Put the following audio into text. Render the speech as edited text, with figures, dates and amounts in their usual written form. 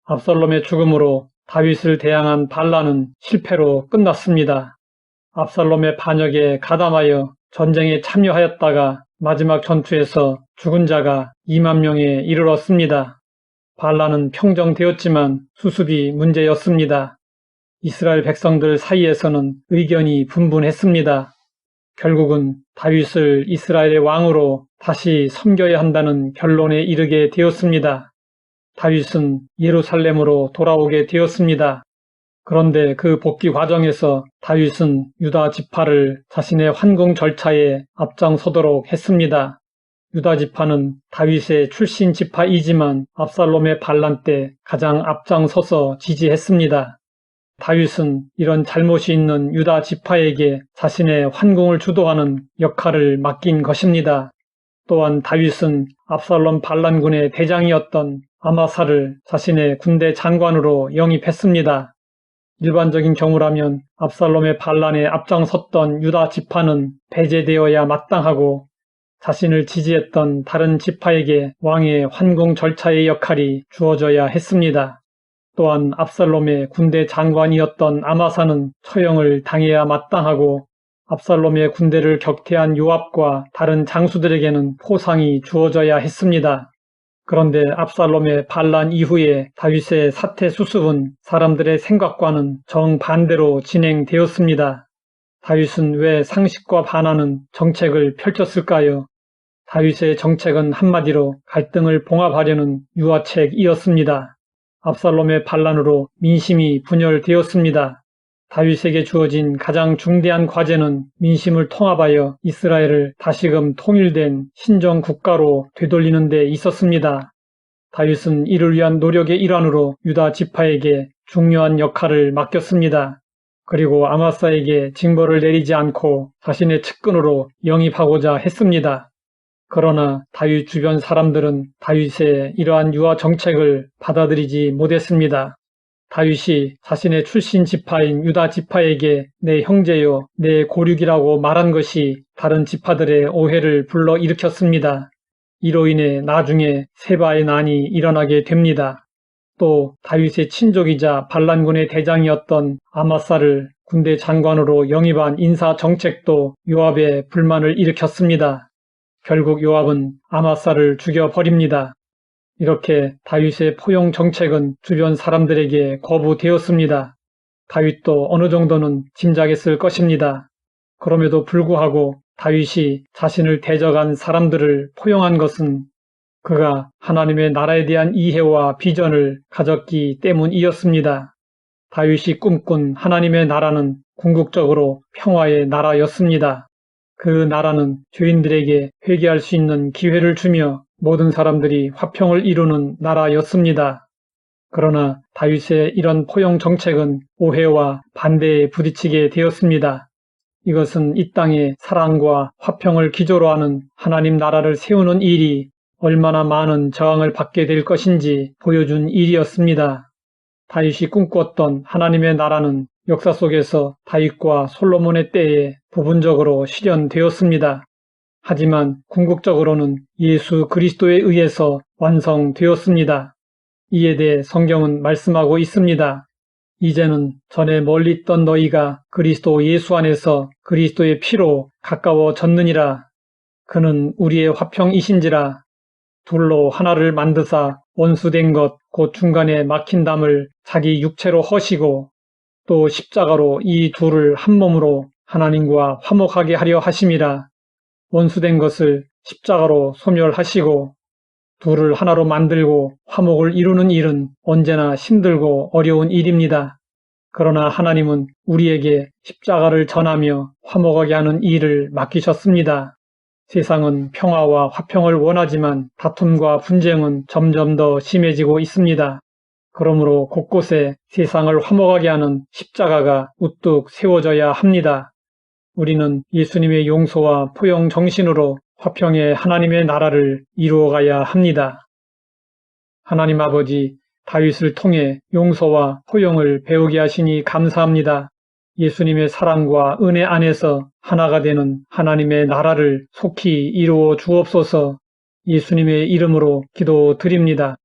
압살롬의 죽음으로 다윗을 대항한 반란은 실패로 끝났습니다. 압살롬의 반역에 가담하여 전쟁에 참여하였다가 마지막 전투에서 죽은 자가 2만 명에 이르렀습니다. 반란은 평정되었지만 수습이 문제였습니다. 이스라엘 백성들 사이에서는 의견이 분분했습니다. 결국은 다윗을 이스라엘의 왕으로 다시 섬겨야 한다는 결론에 이르게 되었습니다. 다윗은 예루살렘으로 돌아오게 되었습니다. 그런데 그 복귀 과정에서 다윗은 유다 지파를 자신의 환궁 절차에 앞장서도록 했습니다. 유다 지파는 다윗의 출신 지파이지만 압살롬의 반란 때 가장 앞장서서 지지했습니다. 다윗은 이런 잘못이 있는 유다 지파에게 자신의 환궁을 주도하는 역할을 맡긴 것입니다. 또한 다윗은 압살롬 반란군의 대장이었던 아마사를 자신의 군대 장관으로 영입했습니다. 일반적인 경우라면 압살롬의 반란에 앞장섰던 유다 지파는 배제되어야 마땅하고 자신을 지지했던 다른 지파에게 왕의 환궁 절차의 역할이 주어져야 했습니다. 또한 압살롬의 군대 장관이었던 아마사는 처형을 당해야 마땅하고 압살롬의 군대를 격퇴한 요압과 다른 장수들에게는 포상이 주어져야 했습니다. 그런데 압살롬의 반란 이후에 다윗의 사태 수습은 사람들의 생각과는 정반대로 진행되었습니다. 다윗은 왜 상식과 반하는 정책을 펼쳤을까요? 다윗의 정책은 한마디로 갈등을 봉합하려는 유화책이었습니다. 압살롬의 반란으로 민심이 분열되었습니다. 다윗에게 주어진 가장 중대한 과제는 민심을 통합하여 이스라엘을 다시금 통일된 신정 국가로 되돌리는 데 있었습니다. 다윗은 이를 위한 노력의 일환으로 유다 지파에게 중요한 역할을 맡겼습니다. 그리고 아마사에게 징벌을 내리지 않고 자신의 측근으로 영입하고자 했습니다. 그러나 다윗 주변 사람들은 다윗의 이러한 유화 정책을 받아들이지 못했습니다. 다윗이 자신의 출신 지파인 유다 지파에게 내 형제요, 내 고륙이라고 말한 것이 다른 지파들의 오해를 불러일으켰습니다. 이로 인해 나중에 세바의 난이 일어나게 됩니다. 또 다윗의 친족이자 반란군의 대장이었던 아마사를 군대 장관으로 영입한 인사 정책도 요압의 불만을 일으켰습니다. 결국 요압은 아마사를 죽여버립니다. 이렇게 다윗의 포용 정책은 주변 사람들에게 거부되었습니다. 다윗도 어느 정도는 짐작했을 것입니다. 그럼에도 불구하고 다윗이 자신을 대적한 사람들을 포용한 것은 그가 하나님의 나라에 대한 이해와 비전을 가졌기 때문이었습니다. 다윗이 꿈꾼 하나님의 나라는 궁극적으로 평화의 나라였습니다. 그 나라는 죄인들에게 회개할 수 있는 기회를 주며 모든 사람들이 화평을 이루는 나라였습니다. 그러나 다윗의 이런 포용 정책은 오해와 반대에 부딪히게 되었습니다. 이것은 이 땅에 사랑과 화평을 기조로 하는 하나님 나라를 세우는 일이 얼마나 많은 저항을 받게 될 것인지 보여준 일이었습니다. 다윗이 꿈꿨던 하나님의 나라는 역사 속에서 다윗과 솔로몬의 때에 부분적으로 실현되었습니다. 하지만 궁극적으로는 예수 그리스도에 의해서 완성되었습니다. 이에 대해 성경은 말씀하고 있습니다. 이제는 전에 멀리 있던 너희가 그리스도 예수 안에서 그리스도의 피로 가까워졌느니라. 그는 우리의 화평이신지라. 둘로 하나를 만드사 원수된 것 곧 중간에 막힌 담을 자기 육체로 허시고 또 십자가로 이 둘을 한 몸으로 하나님과 화목하게 하려 하심이라. 원수된 것을 십자가로 소멸하시고 둘을 하나로 만들고 화목을 이루는 일은 언제나 힘들고 어려운 일입니다. 그러나 하나님은 우리에게 십자가를 전하며 화목하게 하는 일을 맡기셨습니다. 세상은 평화와 화평을 원하지만 다툼과 분쟁은 점점 더 심해지고 있습니다. 그러므로 곳곳에 세상을 화목하게 하는 십자가가 우뚝 세워져야 합니다. 우리는 예수님의 용서와 포용 정신으로 화평의 하나님의 나라를 이루어가야 합니다. 하나님 아버지, 다윗을 통해 용서와 포용을 배우게 하시니 감사합니다. 예수님의 사랑과 은혜 안에서 하나가 되는 하나님의 나라를 속히 이루어 주옵소서. 예수님의 이름으로 기도드립니다.